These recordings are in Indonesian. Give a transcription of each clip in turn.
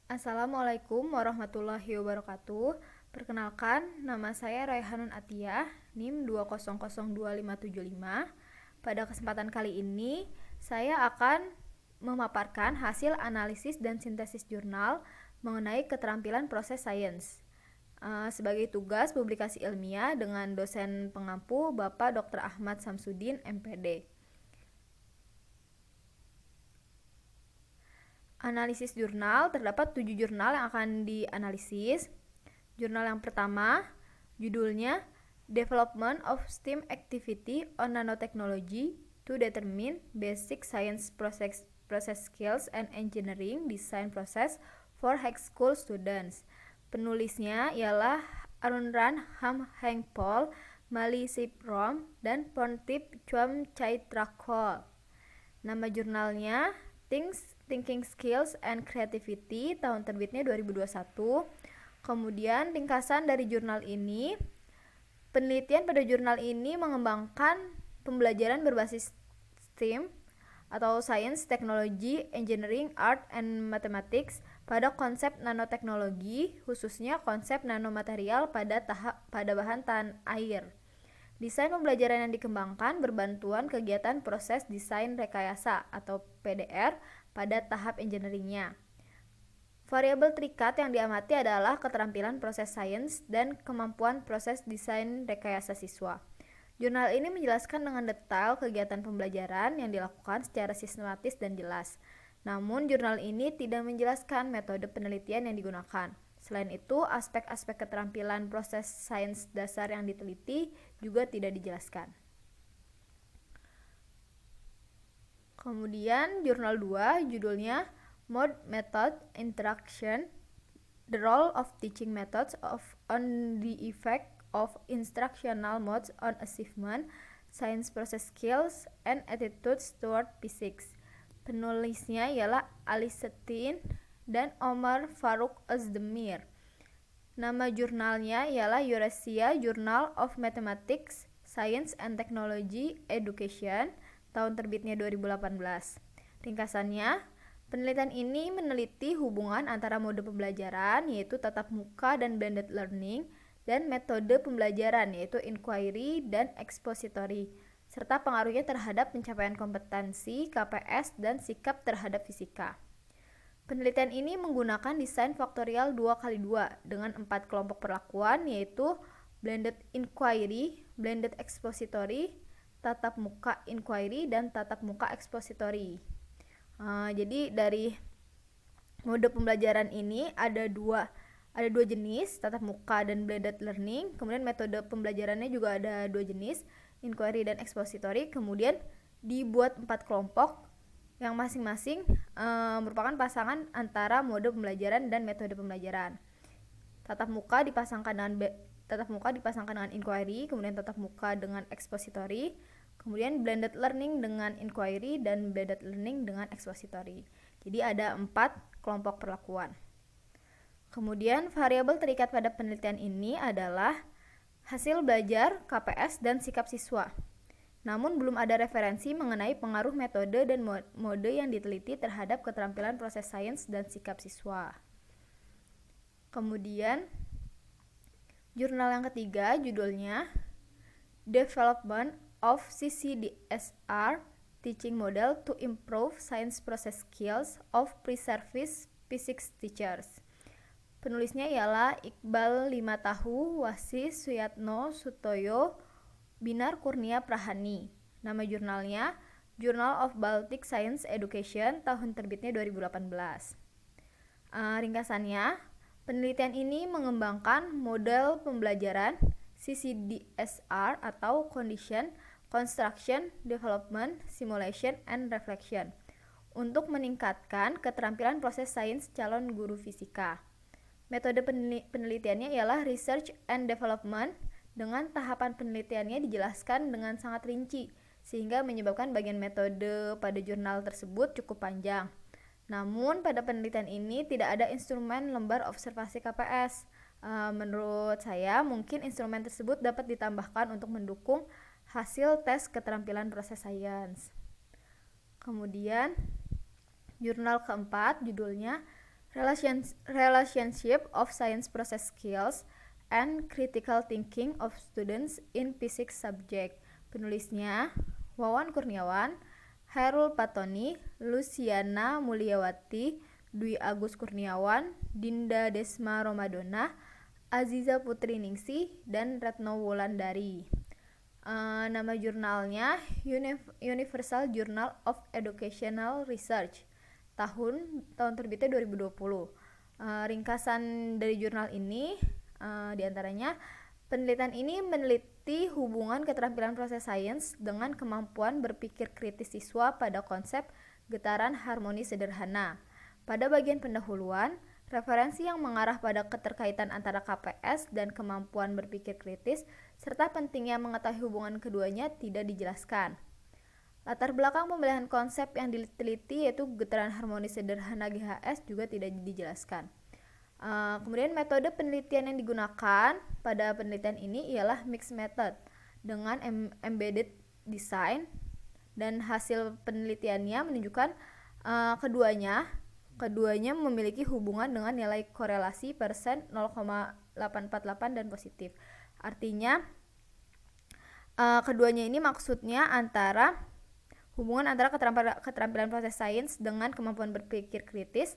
Assalamualaikum warahmatullahi wabarakatuh. Perkenalkan, nama saya Raihanun Atiyah, NIM 2002575. Pada kesempatan kali ini, saya akan memaparkan hasil analisis dan sintesis jurnal mengenai keterampilan proses sains. Sebagai tugas publikasi ilmiah dengan dosen pengampu Bapak Dr. Ahmad Samsudin, MPD. Analisis jurnal, terdapat 7 jurnal yang akan dianalisis. Jurnal yang pertama, judulnya Development of STEM Activity on Nanotechnology to Determine Basic Science Process Skills and Engineering Design Process for High School Students. Penulisnya ialah Arunran Hamhengpol, Mali Siprom, dan Pontip Chuam Chaitrakol. Nama jurnalnya Thinking Skills and Creativity, tahun terbitnya 2021. Kemudian ringkasan dari jurnal ini, penelitian pada jurnal ini mengembangkan pembelajaran berbasis STEM atau Science, Technology, Engineering, Art, and Mathematics pada konsep nanoteknologi, khususnya konsep nanomaterial pada bahan tahan air. Desain pembelajaran yang dikembangkan berbantuan kegiatan proses desain rekayasa atau PDR pada tahap engineeringnya. Variabel terikat yang diamati adalah keterampilan proses sains dan kemampuan proses desain rekayasa siswa. Jurnal ini menjelaskan dengan detail kegiatan pembelajaran yang dilakukan secara sistematis dan jelas. Namun, jurnal ini tidak menjelaskan metode penelitian yang digunakan. Selain itu, aspek-aspek keterampilan proses sains dasar yang diteliti juga tidak dijelaskan. Kemudian jurnal 2 judulnya Mode, Method, Interaction, The Role of Teaching Methods on the Effect of Instructional Modes on Achievement, Science Process Skills, and Attitudes Toward Physics. Penulisnya ialah Ali Setin dan Omar Faruk Özdemir. Nama jurnalnya ialah Eurasia Journal of Mathematics, Science and Technology Education, tahun terbitnya 2018. Ringkasannya, penelitian ini meneliti hubungan antara mode pembelajaran, yaitu tatap muka dan blended learning, dan metode pembelajaran, yaitu inquiry dan expository, serta pengaruhnya terhadap pencapaian kompetensi, KPS, dan sikap terhadap fisika. Penelitian ini menggunakan desain faktorial 2x2 dengan 4 kelompok perlakuan, yaitu blended inquiry, blended expository, tatap muka inquiry, dan tatap muka expository. Jadi dari mode pembelajaran ini ada dua jenis, tatap muka dan blended learning. Kemudian metode pembelajarannya juga ada 2 jenis, inquiry dan expository. Kemudian dibuat 4 kelompok yang masing-masing merupakan pasangan antara mode pembelajaran dan metode pembelajaran. Tatap muka dipasangkan dengan inquiry, kemudian tatap muka dengan expository, kemudian blended learning dengan inquiry, dan blended learning dengan expository. Jadi ada 4 kelompok perlakuan. Kemudian variabel terikat pada penelitian ini adalah hasil belajar, KPS, dan sikap siswa. Namun belum ada referensi mengenai pengaruh metode dan mode yang diteliti terhadap keterampilan proses sains dan sikap siswa. Kemudian jurnal yang ketiga judulnya Development of CCDSR Teaching Model to Improve Science Process Skills of Pre-Service Physics Teachers. Penulisnya ialah Iqbal Limatahu, Wasis Suyatno Sutoyo, Binar Kurnia Prahani. Nama jurnalnya Journal of Baltic Science Education, tahun terbitnya 2018. Ringkasannya, penelitian ini mengembangkan model pembelajaran CCDSR atau Condition, Construction, Development, Simulation, and Reflection untuk meningkatkan keterampilan proses sains calon guru fisika. Metode penelitiannya ialah Research and Development, dengan tahapan penelitiannya dijelaskan dengan sangat rinci, sehingga menyebabkan bagian metode pada jurnal tersebut cukup panjang. Namun pada penelitian ini tidak ada instrumen lembar observasi KPS. Menurut saya mungkin instrumen tersebut dapat ditambahkan untuk mendukung hasil tes keterampilan proses sains. Kemudian jurnal keempat judulnya Relationship of science process skills and critical thinking of students in physics subject. Penulisnya Wawan Kurniawan, Hairul Patoni, Luciana Mulyawati, Dwi Agus Kurniawan, Dinda Desma Romadona, Aziza Putri Ningsih, dan Retno Wulandari. Nama jurnalnya Universal Journal of Educational Research. Tahun terbitnya 2020. Ringkasan dari jurnal ini diantaranya penelitian ini meneliti hubungan keterampilan proses sains dengan kemampuan berpikir kritis siswa pada konsep getaran harmoni sederhana. Pada bagian pendahuluan, referensi yang mengarah pada keterkaitan antara KPS dan kemampuan berpikir kritis serta pentingnya mengetahui hubungan keduanya tidak dijelaskan. Latar belakang pemilihan konsep yang diteliti yaitu getaran harmoni sederhana GHS juga tidak dijelaskan. Kemudian metode penelitian yang digunakan pada penelitian ini ialah mixed method dengan embedded design, dan hasil penelitiannya menunjukkan keduanya memiliki hubungan dengan nilai korelasi persen 0,848 dan positif. Artinya keduanya ini maksudnya hubungan antara keterampilan proses sains dengan kemampuan berpikir kritis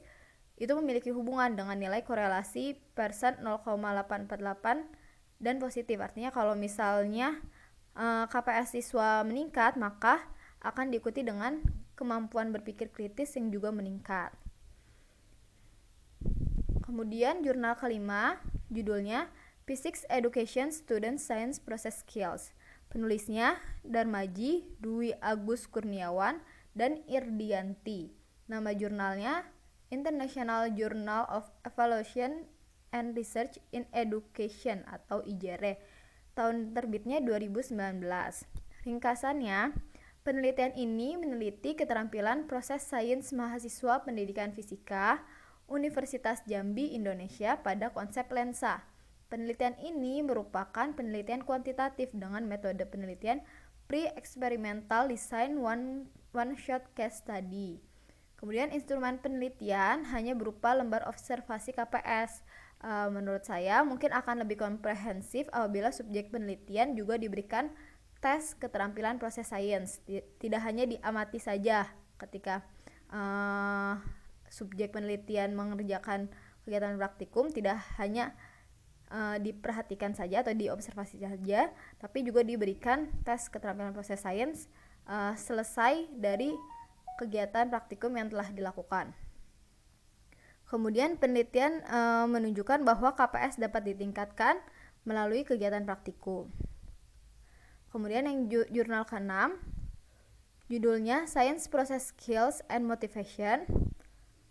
itu memiliki hubungan dengan nilai korelasi persen 0,848 dan positif. Artinya kalau misalnya KPS siswa meningkat, maka akan diikuti dengan kemampuan berpikir kritis yang juga meningkat. Kemudian jurnal kelima, judulnya Physics Education Student Science Process Skills. Penulisnya Darmaji, Dwi Agus Kurniawan, dan Irdianti. Nama jurnalnya International Journal of Evaluation and Research in Education atau IJRE. Tahun terbitnya 2019. Ringkasannya, penelitian ini meneliti keterampilan proses sains mahasiswa pendidikan fisika Universitas Jambi, Indonesia pada konsep lensa. Penelitian ini merupakan penelitian kuantitatif dengan metode penelitian pre-experimental design one-shot case study. Kemudian instrumen penelitian hanya berupa lembar observasi KPS. Menurut saya mungkin akan lebih komprehensif apabila subjek penelitian juga diberikan tes keterampilan proses sains. Tidak hanya diamati saja ketika subjek penelitian mengerjakan kegiatan praktikum, tidak hanya diperhatikan saja atau diobservasi saja, tapi juga diberikan tes keterampilan proses sains selesai dari kegiatan praktikum yang telah dilakukan. Kemudian penelitian menunjukkan bahwa KPS dapat ditingkatkan melalui kegiatan praktikum. Kemudian yang jurnal ke-6, judulnya Science Process Skills and Motivation.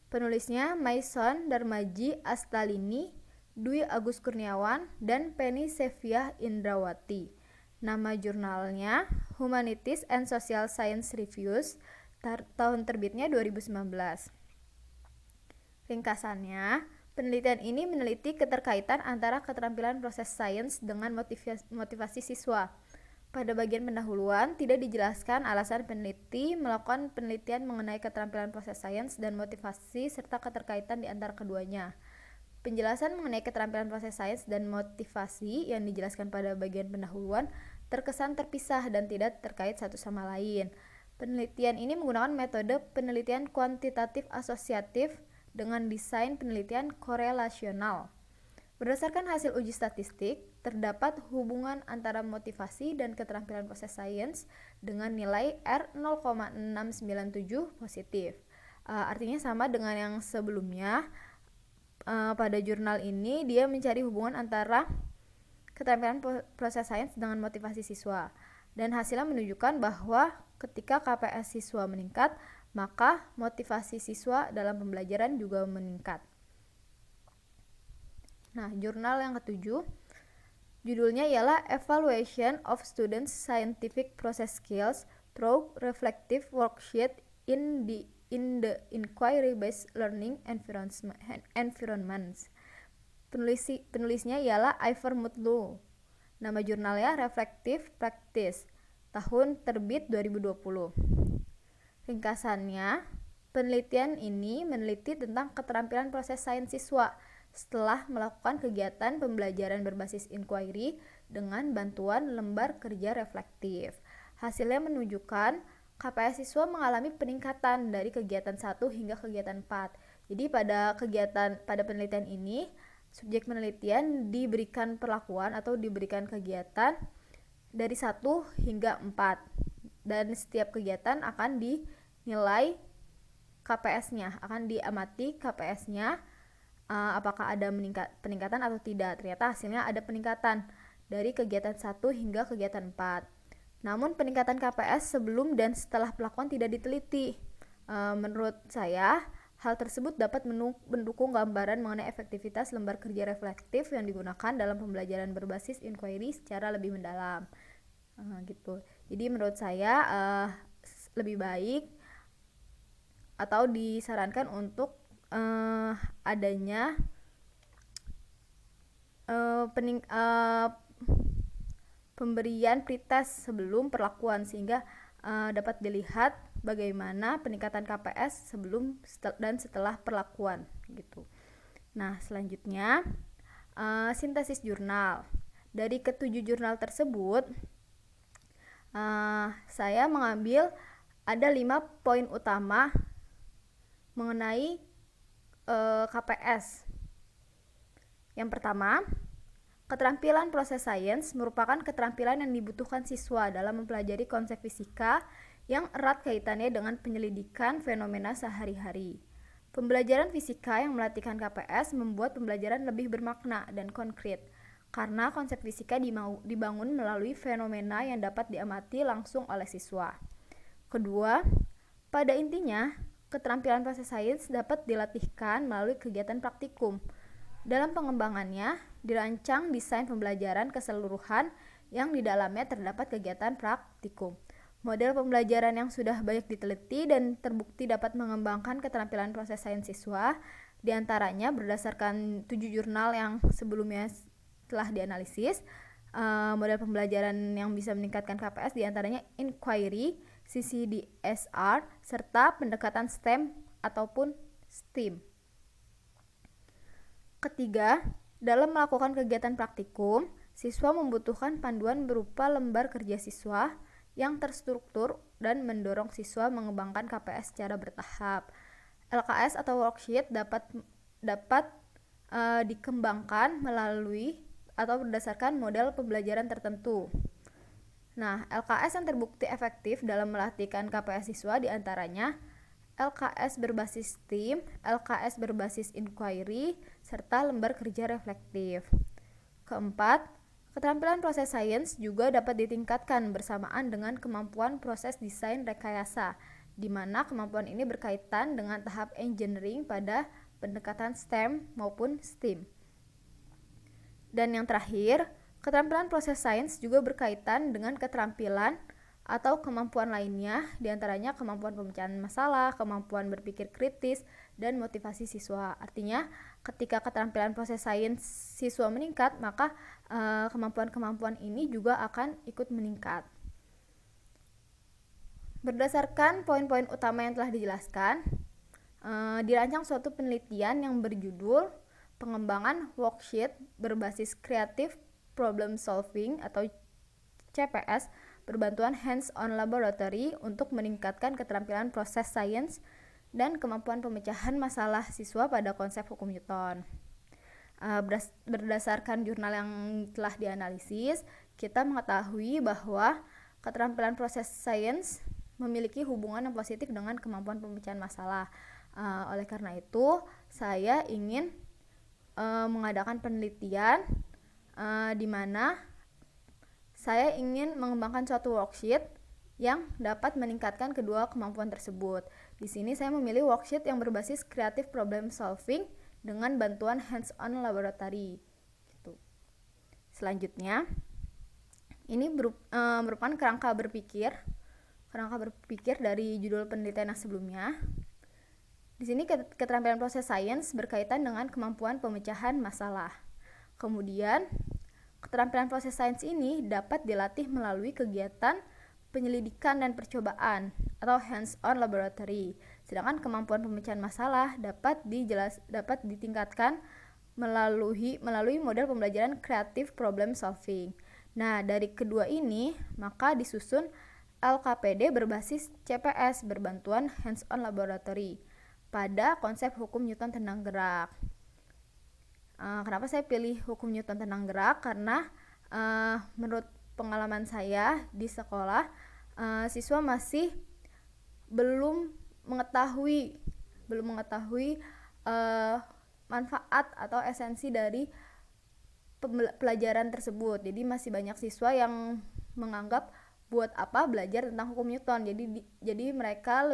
Penulisnya Maison Darmaji Astalini, Dwi Agus Kurniawan, dan Penny Seviah Indrawati. Nama jurnalnya Humanities and Social Science Reviews, tahun terbitnya 2019. Ringkasannya, penelitian ini meneliti keterkaitan antara keterampilan proses sains dengan motivasi siswa. Pada bagian pendahuluan, tidak dijelaskan alasan peneliti melakukan penelitian mengenai keterampilan proses sains dan motivasi serta keterkaitan di antara keduanya. Penjelasan mengenai keterampilan proses sains dan motivasi yang dijelaskan pada bagian pendahuluan terkesan terpisah dan tidak terkait satu sama lain. Penelitian ini menggunakan metode penelitian kuantitatif asosiatif dengan desain penelitian korelasional. Berdasarkan hasil uji statistik, terdapat hubungan antara motivasi dan keterampilan proses sains dengan nilai R 0,697 positif. Artinya sama dengan yang sebelumnya. Pada jurnal ini dia mencari hubungan antara keterampilan proses sains dengan motivasi siswa, dan hasilnya menunjukkan bahwa ketika KPS siswa meningkat, maka motivasi siswa dalam pembelajaran juga meningkat. Nah, jurnal yang ketujuh, judulnya ialah Evaluation of Students' Scientific Process Skills through Reflective Worksheet in the Inquiry-Based Learning Environments. Penulisnya ialah Ivor Mutlu. Nama jurnalnya Reflective Practice, tahun terbit 2020. Ringkasannya, Penelitian ini meneliti tentang keterampilan proses sains siswa setelah melakukan kegiatan pembelajaran berbasis inquiry dengan bantuan lembar kerja reflektif. Hasilnya menunjukkan KPS siswa mengalami peningkatan dari kegiatan 1 hingga kegiatan 4. Jadi pada penelitian ini, subjek penelitian diberikan perlakuan atau diberikan kegiatan dari 1 hingga 4. Dan setiap kegiatan akan dinilai KPS-nya, akan diamati KPS-nya apakah ada peningkatan atau tidak. Ternyata hasilnya ada peningkatan dari kegiatan 1 hingga kegiatan 4. Namun peningkatan KPS sebelum dan setelah pelakuan tidak diteliti. Menurut saya, hal tersebut dapat mendukung gambaran mengenai efektivitas lembar kerja reflektif yang digunakan dalam pembelajaran berbasis inquiry secara lebih mendalam. Gitu. Jadi menurut saya lebih baik atau disarankan untuk adanya pemberian pretest sebelum perlakuan sehingga dapat dilihat bagaimana peningkatan KPS sebelum dan setelah perlakuan gitu. Nah, selanjutnya sintesis jurnal. Dari ketujuh jurnal tersebut saya mengambil ada 5 poin utama mengenai KPS. Yang pertama, keterampilan proses sains merupakan keterampilan yang dibutuhkan siswa dalam mempelajari konsep fisika yang erat kaitannya dengan penyelidikan fenomena sehari-hari. Pembelajaran fisika yang melatihkan KPS membuat pembelajaran lebih bermakna dan konkret, karena konsep fisika dibangun melalui fenomena yang dapat diamati langsung oleh siswa. Kedua, pada intinya, keterampilan proses sains dapat dilatihkan melalui kegiatan praktikum. Dalam pengembangannya, dirancang desain pembelajaran keseluruhan yang di dalamnya terdapat kegiatan praktikum. Model pembelajaran yang sudah banyak diteliti dan terbukti dapat mengembangkan keterampilan proses sains siswa, diantaranya berdasarkan 7 jurnal yang sebelumnya telah dianalisis. Model pembelajaran yang bisa meningkatkan KPS diantaranya inquiry, CCDSR, serta pendekatan STEM ataupun STEAM. Ketiga, dalam melakukan kegiatan praktikum, siswa membutuhkan panduan berupa lembar kerja siswa yang terstruktur dan mendorong siswa mengembangkan KPS secara bertahap. LKS atau worksheet dapat dikembangkan melalui atau berdasarkan model pembelajaran tertentu. Nah, LKS yang terbukti efektif dalam melatihkan KPS siswa diantaranya LKS berbasis STEAM, LKS berbasis inquiry, serta lembar kerja reflektif. Keempat, keterampilan proses sains juga dapat ditingkatkan bersamaan dengan kemampuan proses desain rekayasa, di mana kemampuan ini berkaitan dengan tahap engineering pada pendekatan STEM maupun STEAM. Dan yang terakhir, keterampilan proses sains juga berkaitan dengan keterampilan atau kemampuan lainnya, diantaranya kemampuan pemecahan masalah, kemampuan berpikir kritis, dan motivasi siswa. Artinya, ketika keterampilan proses sains siswa meningkat, maka kemampuan-kemampuan ini juga akan ikut meningkat. Berdasarkan poin-poin utama yang telah dijelaskan, dirancang suatu penelitian yang berjudul Pengembangan Worksheet berbasis Creative Problem Solving atau CPS berbantuan hands-on laboratory untuk meningkatkan keterampilan proses sains dan kemampuan pemecahan masalah siswa pada konsep hukum Newton. Berdasarkan jurnal yang telah dianalisis, kita mengetahui bahwa keterampilan proses sains memiliki hubungan yang positif dengan kemampuan pemecahan masalah. Oleh karena itu, saya ingin mengadakan penelitian di mana saya ingin mengembangkan suatu worksheet yang dapat meningkatkan kedua kemampuan tersebut. Di sini saya memilih worksheet yang berbasis creative problem solving dengan bantuan hands-on laboratory. Gitu. Selanjutnya, ini merupakan kerangka berpikir dari judul penelitian yang sebelumnya. Di sini keterampilan proses sains berkaitan dengan kemampuan pemecahan masalah. Kemudian, keterampilan proses sains ini dapat dilatih melalui kegiatan penyelidikan dan percobaan atau hands-on laboratory, Sedangkan kemampuan pemecahan masalah dapat ditingkatkan melalui model pembelajaran creative problem solving. Nah, dari kedua ini maka disusun LKPD berbasis CPS berbantuan hands-on laboratory pada konsep hukum Newton tentang gerak. Kenapa saya pilih hukum Newton tentang gerak? Karena menurut pengalaman saya di sekolah, siswa masih belum mengetahui manfaat atau esensi dari pelajaran tersebut. Jadi masih banyak siswa yang menganggap buat apa belajar tentang hukum Newton. Jadi mereka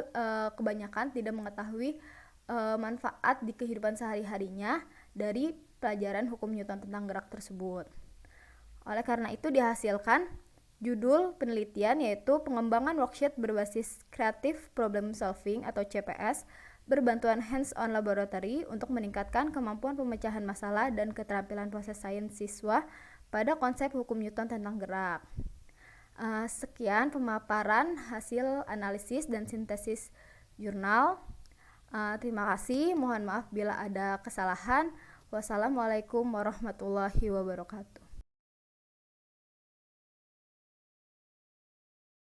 kebanyakan tidak mengetahui manfaat di kehidupan sehari-harinya dari pelajaran hukum Newton tentang gerak tersebut. Oleh karena itu dihasilkan judul penelitian yaitu pengembangan worksheet berbasis creative problem solving atau CPS berbantuan hands-on laboratory untuk meningkatkan kemampuan pemecahan masalah dan keterampilan proses sains siswa pada konsep hukum Newton tentang gerak. Sekian pemaparan hasil analisis dan sintesis jurnal. Terima kasih, mohon maaf bila ada kesalahan. Wassalamualaikum warahmatullahi wabarakatuh.